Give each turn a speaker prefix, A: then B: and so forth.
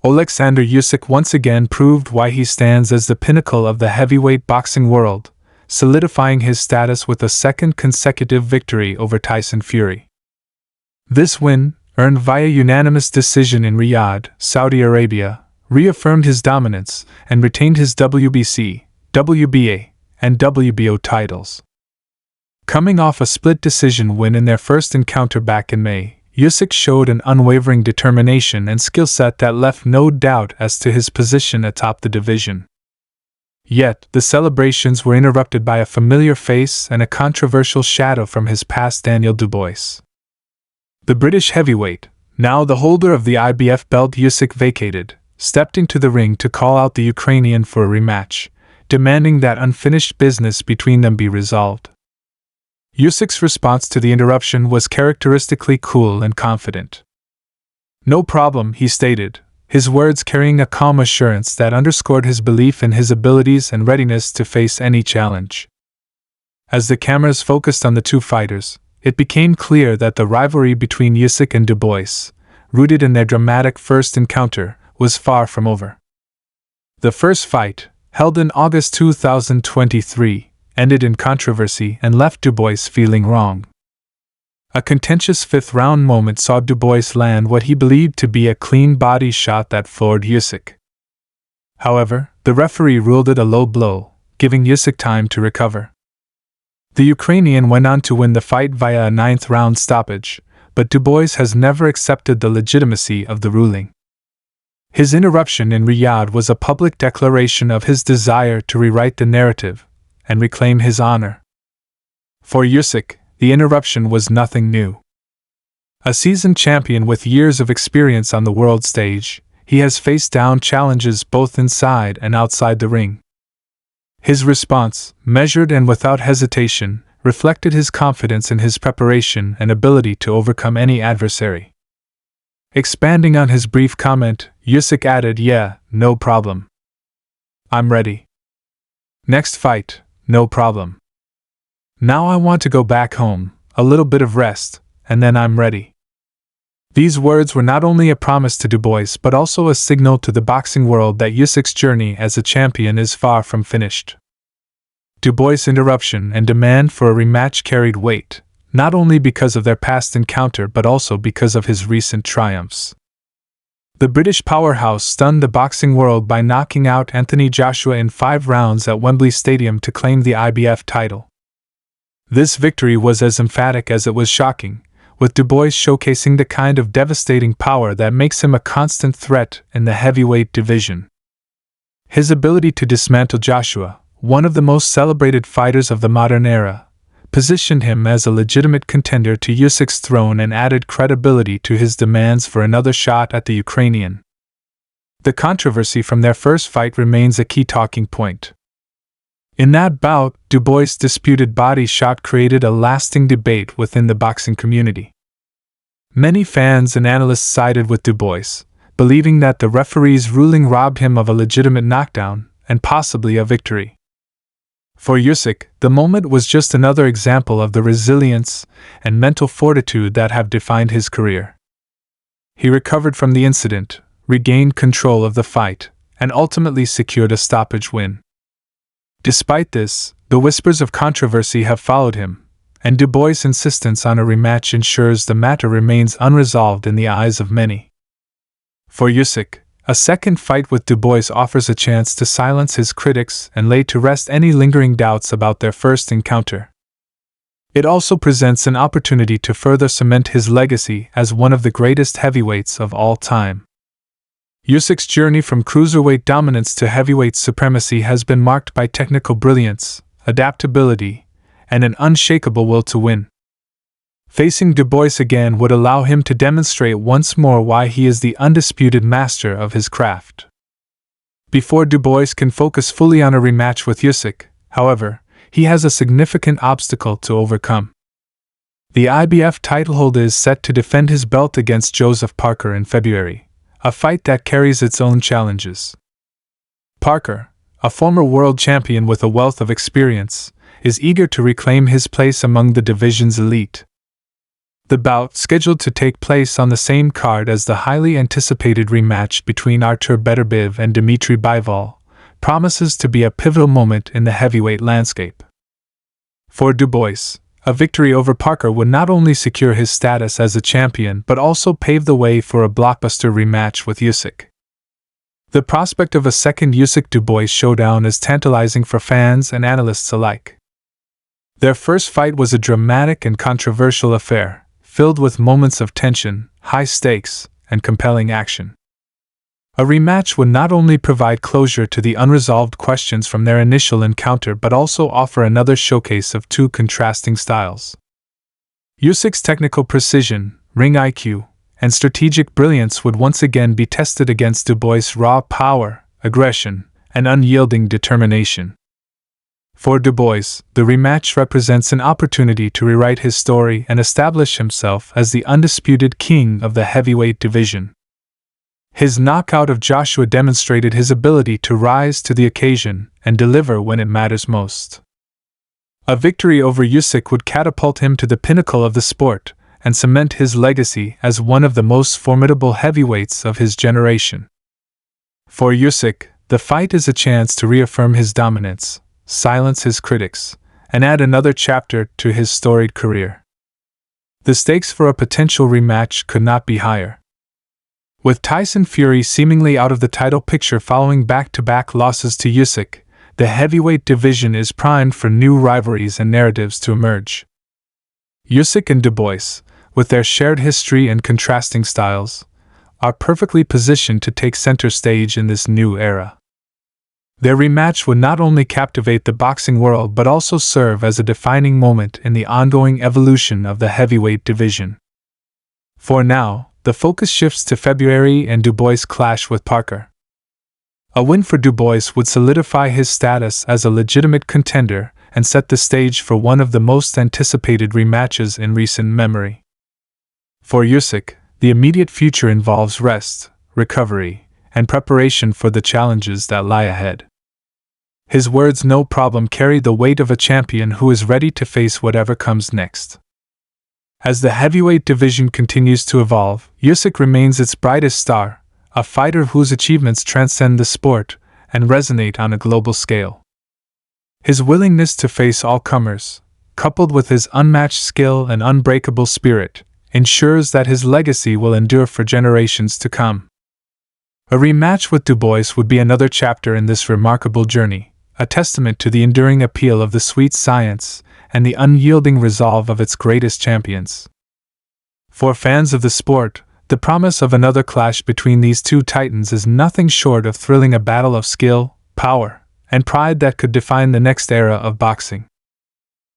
A: Alexander Usyk once again proved why he stands as the pinnacle of the heavyweight boxing world, solidifying his status with a second consecutive victory over Tyson Fury. This win, earned via unanimous decision in Riyadh, Saudi Arabia, reaffirmed his dominance and retained his WBC, WBA, and WBO titles. Coming off a split decision win in their first encounter back in May, Usyk showed an unwavering determination and skill set that left no doubt as to his position atop the division. Yet, the celebrations were interrupted by a familiar face and a controversial shadow from his past, Daniel Dubois. The British heavyweight, now the holder of the IBF belt Usyk vacated, stepped into the ring to call out the Ukrainian for a rematch, demanding that unfinished business between them be resolved. Usyk's response to the interruption was characteristically cool and confident. "No problem," he stated, his words carrying a calm assurance that underscored his belief in his abilities and readiness to face any challenge. As the cameras focused on the two fighters, it became clear that the rivalry between Usyk and Dubois, rooted in their dramatic first encounter, was far from over. The first fight, held in August 2023, ended in controversy and left Dubois feeling wrong. A contentious fifth-round moment saw Dubois land what he believed to be a clean body shot that floored Usyk. However, the referee ruled it a low blow, giving Usyk time to recover. The Ukrainian went on to win the fight via a ninth-round stoppage, but Dubois has never accepted the legitimacy of the ruling. His interruption in Riyadh was a public declaration of his desire to rewrite the narrative and reclaim his honor. For Usyk, the interruption was nothing new. A seasoned champion with years of experience on the world stage, he has faced down challenges both inside and outside the ring. His response, measured and without hesitation, reflected his confidence in his preparation and ability to overcome any adversary. Expanding on his brief comment, Usyk added, "Yeah, no problem. I'm ready. Next fight, no problem. Now I want to go back home, a little bit of rest, and then I'm ready." These words were not only a promise to Dubois but also a signal to the boxing world that Usyk's journey as a champion is far from finished. Dubois' interruption and demand for a rematch carried weight, not only because of their past encounter but also because of his recent triumphs. The British powerhouse stunned the boxing world by knocking out Anthony Joshua in 5 rounds at Wembley Stadium to claim the IBF title. This victory was as emphatic as it was shocking, with Dubois showcasing the kind of devastating power that makes him a constant threat in the heavyweight division. His ability to dismantle Joshua, one of the most celebrated fighters of the modern era, positioned him as a legitimate contender to Usyk's throne and added credibility to his demands for another shot at the Ukrainian. The controversy from their first fight remains a key talking point. In that bout, Dubois' disputed body shot created a lasting debate within the boxing community. Many fans and analysts sided with Dubois, believing that the referee's ruling robbed him of a legitimate knockdown and possibly a victory. For Usyk, the moment was just another example of the resilience and mental fortitude that have defined his career. He recovered from the incident, regained control of the fight, and ultimately secured a stoppage win. Despite this, the whispers of controversy have followed him, and Dubois' insistence on a rematch ensures the matter remains unresolved in the eyes of many. For Usyk, a second fight with Dubois offers a chance to silence his critics and lay to rest any lingering doubts about their first encounter. It also presents an opportunity to further cement his legacy as one of the greatest heavyweights of all time. Usyk's journey from cruiserweight dominance to heavyweight supremacy has been marked by technical brilliance, adaptability, and an unshakable will to win. Facing Dubois again would allow him to demonstrate once more why he is the undisputed master of his craft. Before Dubois can focus fully on a rematch with Usyk, however, he has a significant obstacle to overcome. The IBF titleholder is set to defend his belt against Joseph Parker in February, a fight that carries its own challenges. Parker, a former world champion with a wealth of experience, is eager to reclaim his place among the division's elite. The bout, scheduled to take place on the same card as the highly anticipated rematch between Artur Beterbiev and Dmitry Bivol, promises to be a pivotal moment in the heavyweight landscape. For Dubois, a victory over Parker would not only secure his status as a champion but also pave the way for a blockbuster rematch with Usyk. The prospect of a second Usyk-Dubois showdown is tantalizing for fans and analysts alike. Their first fight was a dramatic and controversial affair, filled with moments of tension, high stakes, and compelling action. A rematch would not only provide closure to the unresolved questions from their initial encounter but also offer another showcase of two contrasting styles. Usyk's technical precision, ring IQ, and strategic brilliance would once again be tested against Dubois' raw power, aggression, and unyielding determination. For Dubois, the rematch represents an opportunity to rewrite his story and establish himself as the undisputed king of the heavyweight division. His knockout of Joshua demonstrated his ability to rise to the occasion and deliver when it matters most. A victory over Usyk would catapult him to the pinnacle of the sport and cement his legacy as one of the most formidable heavyweights of his generation. For Usyk, the fight is a chance to reaffirm his dominance, silence his critics, and add another chapter to his storied career. The stakes for a potential rematch could not be higher. With Tyson Fury seemingly out of the title picture following back-to-back losses to Usyk, the heavyweight division is primed for new rivalries and narratives to emerge. Usyk and Dubois, with their shared history and contrasting styles, are perfectly positioned to take center stage in this new era. Their rematch would not only captivate the boxing world but also serve as a defining moment in the ongoing evolution of the heavyweight division. For now, the focus shifts to February and Dubois' clash with Parker. A win for Dubois would solidify his status as a legitimate contender and set the stage for one of the most anticipated rematches in recent memory. For Usyk, the immediate future involves rest, recovery, and preparation for the challenges that lie ahead. His words "no problem" carry the weight of a champion who is ready to face whatever comes next. As the heavyweight division continues to evolve, Usyk remains its brightest star, a fighter whose achievements transcend the sport and resonate on a global scale. His willingness to face all comers, coupled with his unmatched skill and unbreakable spirit, ensures that his legacy will endure for generations to come. A rematch with Dubois would be another chapter in this remarkable journey, a testament to the enduring appeal of the sweet science and the unyielding resolve of its greatest champions. For fans of the sport, the promise of another clash between these two titans is nothing short of thrilling, a battle of skill, power, and pride that could define the next era of boxing.